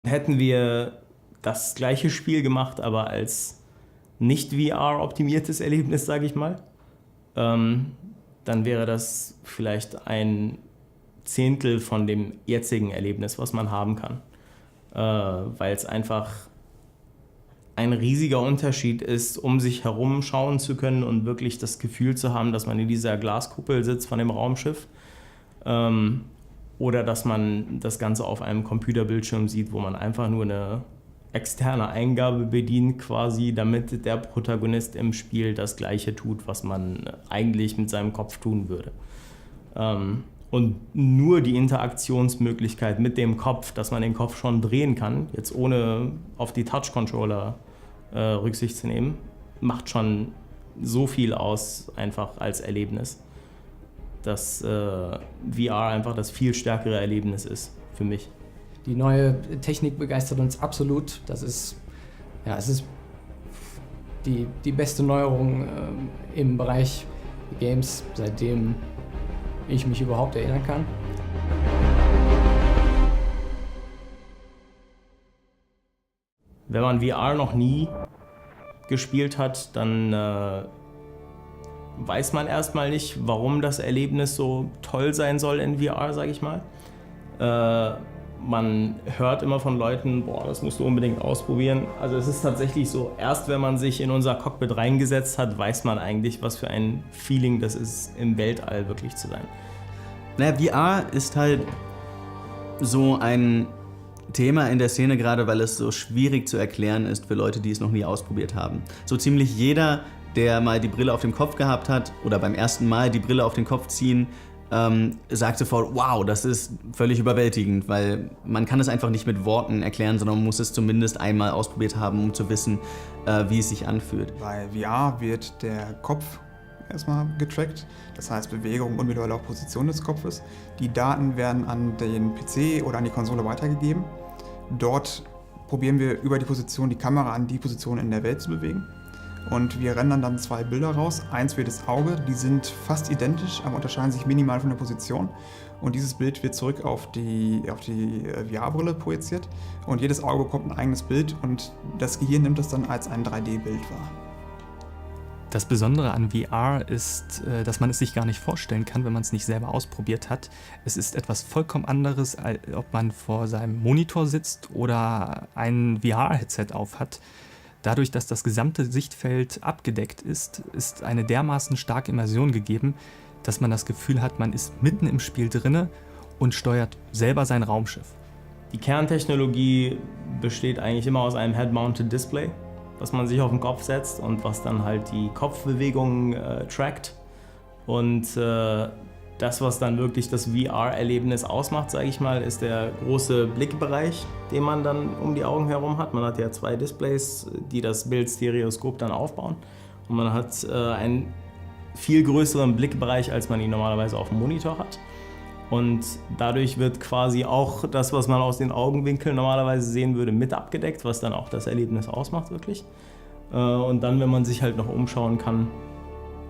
Hätten wir das gleiche Spiel gemacht, aber als nicht VR-optimiertes Erlebnis, sage ich mal, dann wäre das vielleicht ein Zehntel von dem jetzigen Erlebnis, was man haben kann. Weil es einfach ein riesiger Unterschied ist, um sich herum schauen zu können und wirklich das Gefühl zu haben, dass man in dieser Glaskuppel sitzt von dem Raumschiff. Oder dass man das Ganze auf einem Computerbildschirm sieht, wo man einfach nur eine externe Eingabe bedient quasi, damit der Protagonist im Spiel das Gleiche tut, was man eigentlich mit seinem Kopf tun würde. Und nur die Interaktionsmöglichkeit mit dem Kopf, dass man den Kopf schon drehen kann, jetzt ohne auf die Touch-Controller Rücksicht zu nehmen, macht schon so viel aus, einfach als Erlebnis, dass VR einfach das viel stärkere Erlebnis ist für mich. Die neue Technik begeistert uns absolut. Es ist die beste Neuerung im Bereich Games, seitdem ich mich überhaupt erinnern kann. Wenn man VR noch nie gespielt hat, dann weiß man erstmal nicht, warum das Erlebnis so toll sein soll in VR, sage ich mal. Man hört immer von Leuten, boah, das musst du unbedingt ausprobieren. Also es ist tatsächlich so, erst wenn man sich in unser Cockpit reingesetzt hat, weiß man eigentlich, was für ein Feeling das ist, im Weltall wirklich zu sein. Naja, VR ist halt so ein Thema in der Szene, gerade weil es so schwierig zu erklären ist für Leute, die es noch nie ausprobiert haben. So ziemlich jeder, der mal die Brille auf dem Kopf gehabt hat oder beim ersten Mal die Brille auf den Kopf ziehen, sagt sofort, wow, das ist völlig überwältigend, weil man kann es einfach nicht mit Worten erklären, sondern man muss es zumindest einmal ausprobiert haben, um zu wissen, wie es sich anfühlt. Bei VR wird der Kopf erstmal getrackt, das heißt Bewegung und mittlerweile auch Position des Kopfes. Die Daten werden an den PC oder an die Konsole weitergegeben. Dort probieren wir über die Position die Kamera an die Position in der Welt zu bewegen. Und wir rendern dann 2 Bilder raus, eins für das Auge, die sind fast identisch, aber unterscheiden sich minimal von der Position. Und dieses Bild wird zurück auf die VR-Brille projiziert und jedes Auge bekommt ein eigenes Bild und das Gehirn nimmt das dann als ein 3D-Bild wahr. Das Besondere an VR ist, dass man es sich gar nicht vorstellen kann, wenn man es nicht selber ausprobiert hat. Es ist etwas vollkommen anderes, als ob man vor seinem Monitor sitzt oder ein VR-Headset aufhat. Dadurch, dass das gesamte Sichtfeld abgedeckt ist, ist eine dermaßen starke Immersion gegeben, dass man das Gefühl hat, man ist mitten im Spiel drinne und steuert selber sein Raumschiff. Die Kerntechnologie besteht eigentlich immer aus einem Head-Mounted Display, was man sich auf den Kopf setzt und was dann halt die Kopfbewegungen trackt. Und das, was dann wirklich das VR-Erlebnis ausmacht, sage ich mal, ist der große Blickbereich, den man dann um die Augen herum hat. Man hat ja 2 Displays, die das Bildstereoskop dann aufbauen. Und man hat einen viel größeren Blickbereich, als man ihn normalerweise auf dem Monitor hat. Und dadurch wird quasi auch das, was man aus den Augenwinkeln normalerweise sehen würde, mit abgedeckt, was dann auch das Erlebnis ausmacht wirklich. Und dann, wenn man sich halt noch umschauen kann,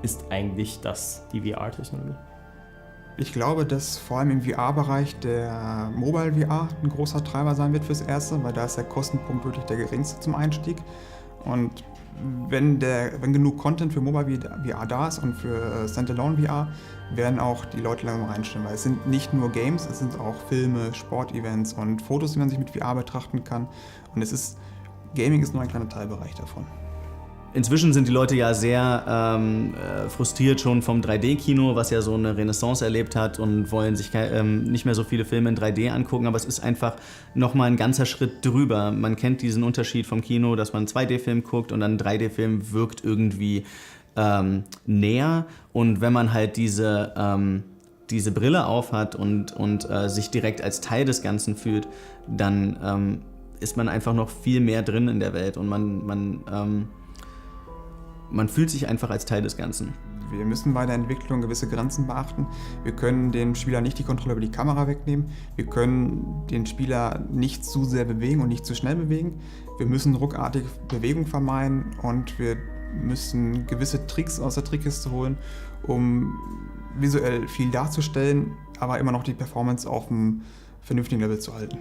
ist eigentlich das die VR-Technologie. Ich glaube, dass vor allem im VR-Bereich der Mobile VR ein großer Treiber sein wird fürs Erste, weil da ist der Kostenpunkt wirklich der geringste zum Einstieg. Und wenn genug Content für Mobile VR da ist und für Standalone VR, werden auch die Leute langsam reinstellen, weil es sind nicht nur Games, es sind auch Filme, Sportevents und Fotos, die man sich mit VR betrachten kann. Und Gaming ist nur ein kleiner Teilbereich davon. Inzwischen sind die Leute ja sehr frustriert schon vom 3D-Kino, was ja so eine Renaissance erlebt hat und wollen sich nicht mehr so viele Filme in 3D angucken, aber es ist einfach nochmal ein ganzer Schritt drüber. Man kennt diesen Unterschied vom Kino, dass man einen 2D-Film guckt und dann ein 3D-Film wirkt irgendwie näher. Und wenn man halt diese Brille aufhat und sich direkt als Teil des Ganzen fühlt, dann ist man einfach noch viel mehr drin in der Welt und man fühlt sich einfach als Teil des Ganzen. Wir müssen bei der Entwicklung gewisse Grenzen beachten. Wir können dem Spieler nicht die Kontrolle über die Kamera wegnehmen. Wir können den Spieler nicht zu sehr bewegen und nicht zu schnell bewegen. Wir müssen ruckartige Bewegung vermeiden und wir müssen gewisse Tricks aus der Trickkiste holen, um visuell viel darzustellen, aber immer noch die Performance auf einem vernünftigen Level zu halten.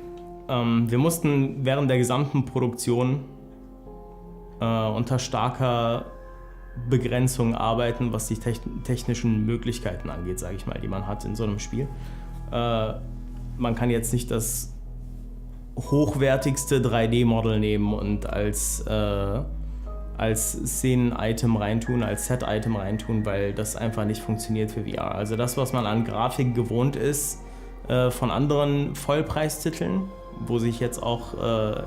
Wir mussten während der gesamten Produktion unter starker Begrenzung arbeiten, was die technischen Möglichkeiten angeht, sage ich mal, die man hat in so einem Spiel. Man kann jetzt nicht das hochwertigste 3D-Model nehmen und als Szenen-Item reintun, als Set-Item reintun, weil das einfach nicht funktioniert für VR. Also das, was man an Grafik gewohnt ist von anderen Vollpreistiteln, wo sich jetzt auch,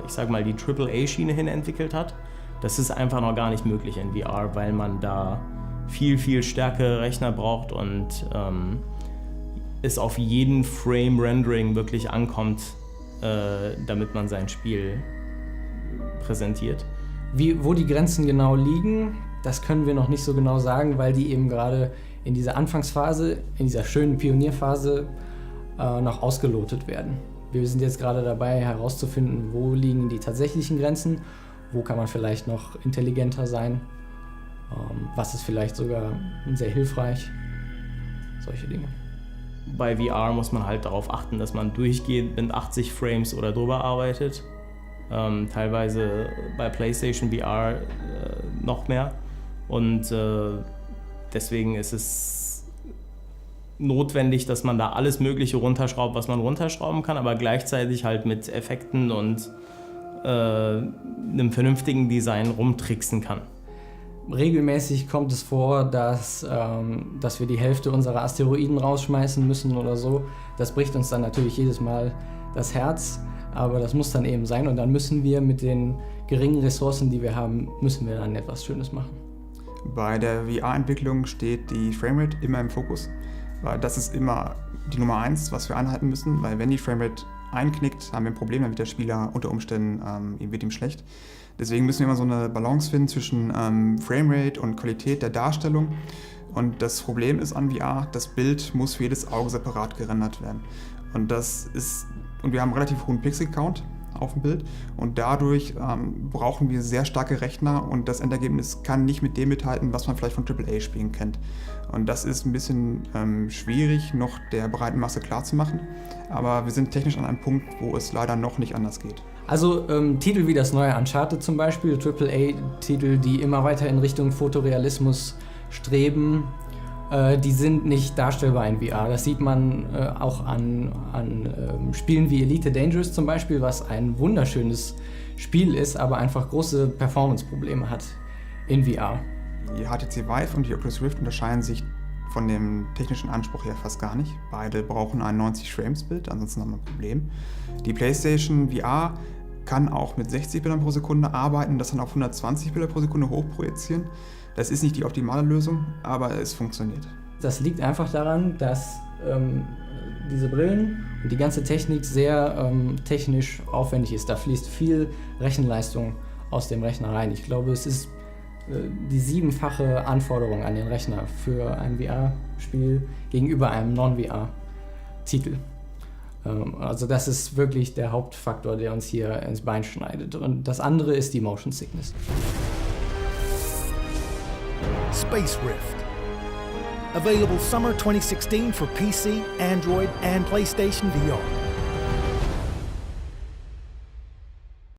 ich sag mal, die AAA-Schiene hin entwickelt hat, das ist einfach noch gar nicht möglich in VR, weil man da viel, viel stärkere Rechner braucht und es auf jeden Frame-Rendering wirklich ankommt, damit man sein Spiel präsentiert. Wo die Grenzen genau liegen, das können wir noch nicht so genau sagen, weil die eben gerade in dieser Anfangsphase, in dieser schönen Pionierphase noch ausgelotet werden. Wir sind jetzt gerade dabei herauszufinden, wo liegen die tatsächlichen Grenzen, wo kann man vielleicht noch intelligenter sein, was ist vielleicht sogar sehr hilfreich, solche Dinge. Bei VR muss man halt darauf achten, dass man durchgehend mit 80 Frames oder drüber arbeitet. Teilweise bei PlayStation VR noch mehr. Und deswegen ist es notwendig, dass man da alles Mögliche runterschraubt, was man runterschrauben kann, aber gleichzeitig halt mit Effekten und einem vernünftigen Design rumtricksen kann. Regelmäßig kommt es vor, dass wir die Hälfte unserer Asteroiden rausschmeißen müssen oder so. Das bricht uns dann natürlich jedes Mal das Herz, aber das muss dann eben sein und dann müssen wir mit den geringen Ressourcen, die wir haben, müssen wir dann etwas Schönes machen. Bei der VR-Entwicklung steht die Framerate immer im Fokus, weil das ist immer die Nummer 1, was wir einhalten müssen, weil wenn die Framerate einknickt, haben wir ein Problem, dann wird der Spieler unter Umständen, wird ihm schlecht. Deswegen müssen wir immer so eine Balance finden zwischen Framerate und Qualität der Darstellung. Und das Problem ist an VR, das Bild muss für jedes Auge separat gerendert werden. Und wir haben einen relativ hohen Pixel-Count auf dem Bild und dadurch brauchen wir sehr starke Rechner und das Endergebnis kann nicht mit dem mithalten, was man vielleicht von AAA-Spielen kennt. Und das ist ein bisschen schwierig, noch der breiten Masse klarzumachen, aber wir sind technisch an einem Punkt, wo es leider noch nicht anders geht. Also Titel wie das neue Uncharted zum Beispiel, AAA-Titel, die immer weiter in Richtung Fotorealismus streben, die sind nicht darstellbar in VR. Das sieht man auch an Spielen wie Elite Dangerous zum Beispiel, was ein wunderschönes Spiel ist, aber einfach große Performance-Probleme hat in VR. Die HTC Vive und die Oculus Rift unterscheiden sich von dem technischen Anspruch her fast gar nicht. Beide brauchen ein 90-Frames-Bild, ansonsten haben wir ein Problem. Die PlayStation VR kann auch mit 60 Bildern pro Sekunde arbeiten, das dann auf 120 Bilder pro Sekunde hochprojizieren. Das ist nicht die optimale Lösung, aber es funktioniert. Das liegt einfach daran, dass diese Brillen und die ganze Technik sehr technisch aufwendig ist. Da fließt viel Rechenleistung aus dem Rechner rein. Ich glaube, es ist die 7-fache Anforderung an den Rechner für ein VR-Spiel gegenüber einem Non-VR-Titel. Also das ist wirklich der Hauptfaktor, der uns hier ins Bein schneidet. Und das andere ist die Motion Sickness. Space Rift. Available summer 2016 for PC, Android, and PlayStation VR.